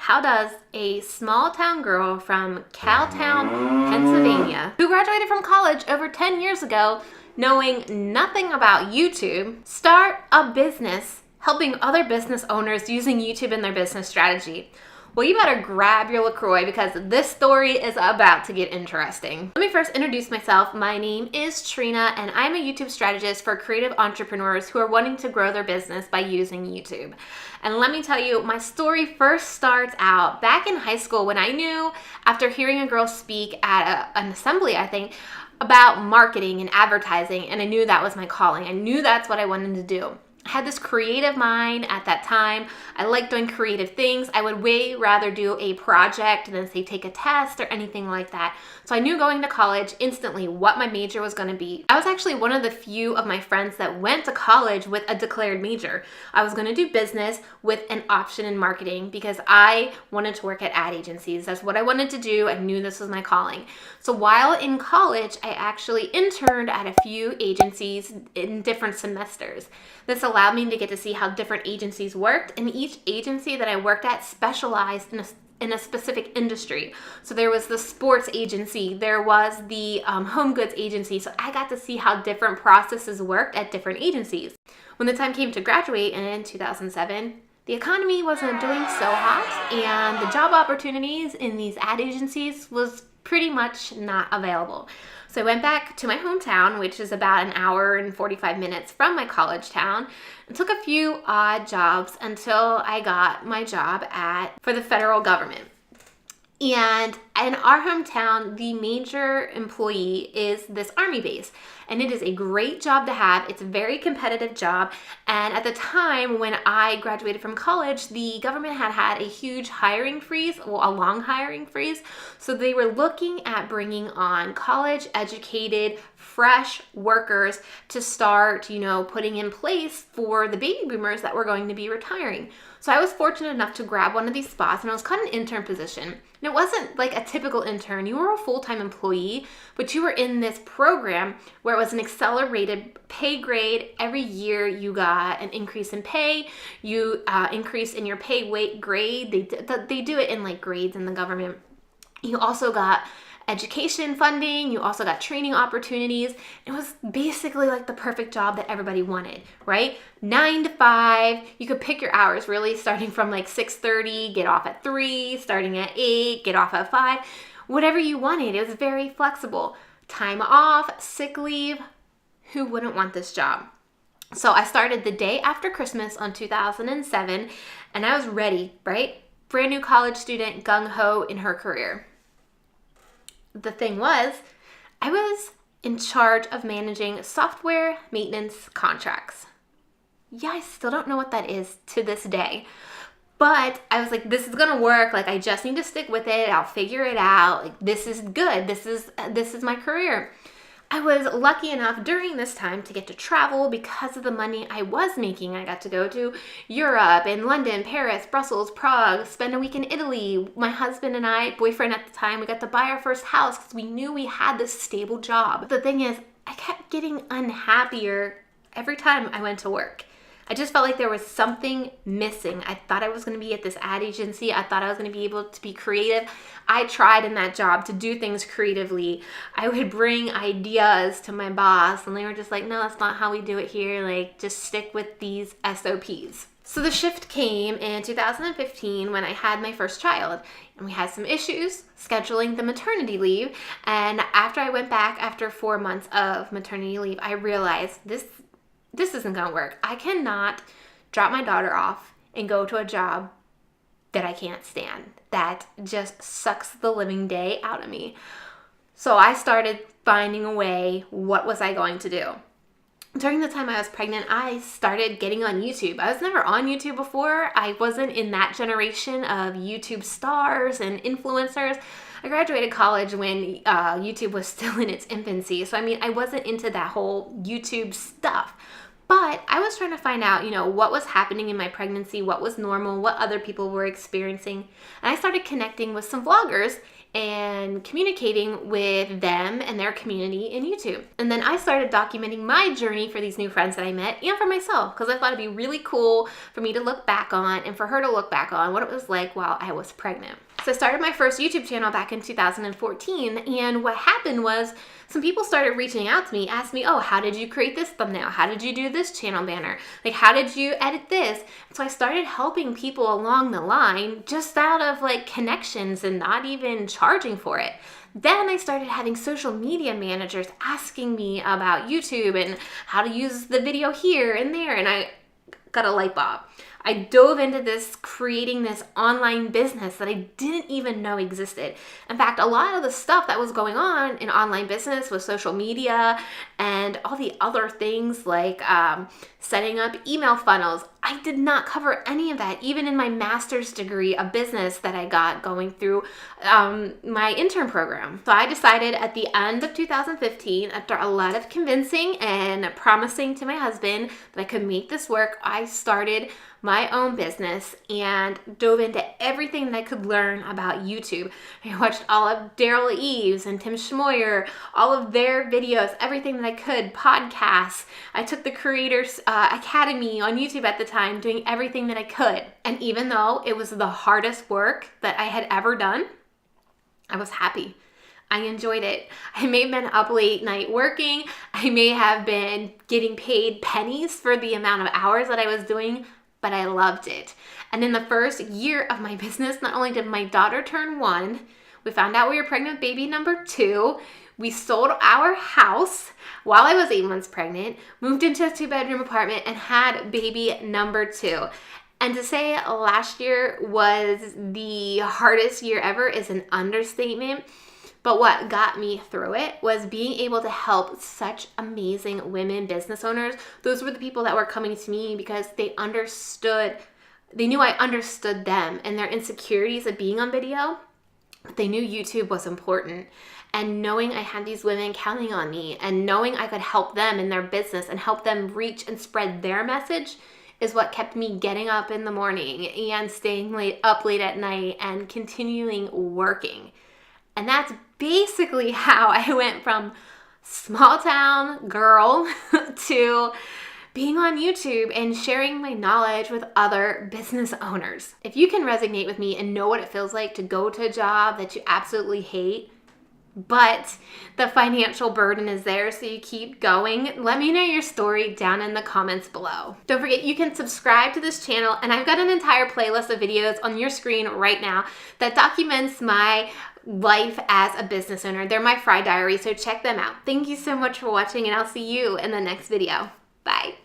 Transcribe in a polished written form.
how does a small town girl from Cowtown, Pennsylvania, who graduated from college over 10 years ago, knowing nothing about YouTube, start a business helping other business owners using YouTube in their business strategy? Well, you better grab your LaCroix because this story is about to get interesting. Let me first introduce myself. My name is Trina and I'm a YouTube strategist for creative entrepreneurs who are wanting to grow their business by using YouTube. And let me tell you, my story first starts out back in high school when I knew, after hearing a girl speak at an assembly, I think, about marketing and advertising, and I knew that was my calling. I knew that's what I wanted to do. I had this creative mind at that time. I liked doing creative things. I would way rather do a project than say take a test or anything like that. So I knew going to college instantly what my major was going to be. I was actually one of the few of my friends that went to college with a declared major. I was going to do business with an option in marketing because I wanted to work at ad agencies. That's what I wanted to do. I knew this was my calling. So while in college, I actually interned at a few agencies in different semesters. This allowed me to get to see how different agencies worked, and each agency that I worked at specialized in a specific industry. So there was the sports agency, there was the home goods agency, so I got to see how different processes worked at different agencies. When the time came to graduate in 2007, the economy wasn't doing so hot, and the job opportunities in these ad agencies was pretty much not available. So I went back to my hometown, which is about an hour and 45 minutes from my college town, and took a few odd jobs until I got my job for the federal government. And in our hometown, the major employee is this Army base, and it is a great job to have. It's a very competitive job. And at the time when I graduated from college, the government had a huge hiring freeze, well, a long hiring freeze. So they were looking at bringing on college educated, fresh workers to start, putting in place for the baby boomers that were going to be retiring. So I was fortunate enough to grab one of these spots, and it was called an intern position. And it wasn't like a typical intern. You were a full-time employee, but you were in this program where it was an accelerated pay grade. Every year you got an increase in pay, you increase in your pay weight grade. They do it in like grades in the government. You also got education funding, you also got training opportunities. It was basically like the perfect job that everybody wanted, right? 9 to 5, you could pick your hours really, starting from like 6:30, get off at 3, starting at 8, get off at 5, whatever you wanted. It was very flexible. Time off, sick leave, who wouldn't want this job? So I started the day after Christmas on 2007, and I was ready, right? Brand new college student, gung-ho in her career. The thing was, I was in charge of managing software maintenance contracts. Yeah, I still don't know what that is to this day. But I was like, this is gonna work. Like, I just need to stick with it. I'll figure it out. Like, this is good. This is my career. I was lucky enough during this time to get to travel because of the money I was making. I got to go to Europe and London, Paris, Brussels, Prague, spend a week in Italy. My husband and I, boyfriend at the time, we got to buy our first house because we knew we had this stable job. The thing is, I kept getting unhappier every time I went to work. I just felt like there was something missing. I thought I was going to be at this ad agency. I thought I was going to be able to be creative. I tried in that job to do things creatively. I would bring ideas to my boss, and they were just like, no, that's not how we do it here. Like, just stick with these SOPs. So the shift came in 2015 when I had my first child, and we had some issues scheduling the maternity leave. And after I went back after 4 months of maternity leave, I realized this isn't gonna work. I cannot drop my daughter off and go to a job that I can't stand. That just sucks the living day out of me. So I started finding a way. What was I going to do? During the time I was pregnant, I started getting on YouTube. I was never on YouTube before. I wasn't in that generation of YouTube stars and influencers. I graduated college when YouTube was still in its infancy. So, I wasn't into that whole YouTube stuff. But I was trying to find out, what was happening in my pregnancy, what was normal, what other people were experiencing. And I started connecting with some vloggers and communicating with them and their community in YouTube. And then I started documenting my journey for these new friends that I met and for myself, because I thought it'd be really cool for me to look back on and for her to look back on what it was like while I was pregnant. So I started my first YouTube channel back in 2014, and what happened was some people started reaching out to me, asked me, oh, how did you create this thumbnail? How did you do this channel banner? Like, how did you edit this? And so I started helping people along the line just out of like connections and not even charging for it. Then I started having social media managers asking me about YouTube and how to use the video here and there, and I got a light bulb. I dove into this, creating this online business that I didn't even know existed. In fact, a lot of the stuff that was going on in online business with social media and all the other things like setting up email funnels, I did not cover any of that, even in my master's degree of business that I got going through my intern program. So I decided at the end of 2015, after a lot of convincing and promising to my husband that I could make this work, I started my own business and dove into everything that I could learn about YouTube. I watched all of Daryl Eves and Tim Schmoyer, all of their videos, everything that I could, podcasts. I took the Creators Academy on YouTube at the time, doing everything that I could. And even though it was the hardest work that I had ever done, I was happy. I enjoyed it. I may have been up late night working. I may have been getting paid pennies for the amount of hours that I was doing, but I loved it. And in the first year of my business, not only did my daughter turn 1, we found out we were pregnant with baby number 2, we sold our house while I was 8 months pregnant, moved into a 2-bedroom apartment, and had baby number 2. And to say last year was the hardest year ever is an understatement. But what got me through it was being able to help such amazing women business owners. Those were the people that were coming to me because they knew I understood them and their insecurities of being on video. But they knew YouTube was important. And knowing I had these women counting on me and knowing I could help them in their business and help them reach and spread their message is what kept me getting up in the morning and staying up late at night and continuing working. And that's basically how I went from small town girl to being on YouTube and sharing my knowledge with other business owners. If you can resonate with me and know what it feels like to go to a job that you absolutely hate, but the financial burden is there, so you keep going, let me know your story down in the comments below. Don't forget, you can subscribe to this channel, and I've got an entire playlist of videos on your screen right now that documents my life as a business owner. They're my Fry Diary, so check them out. Thank you so much for watching, and I'll see you in the next video. Bye.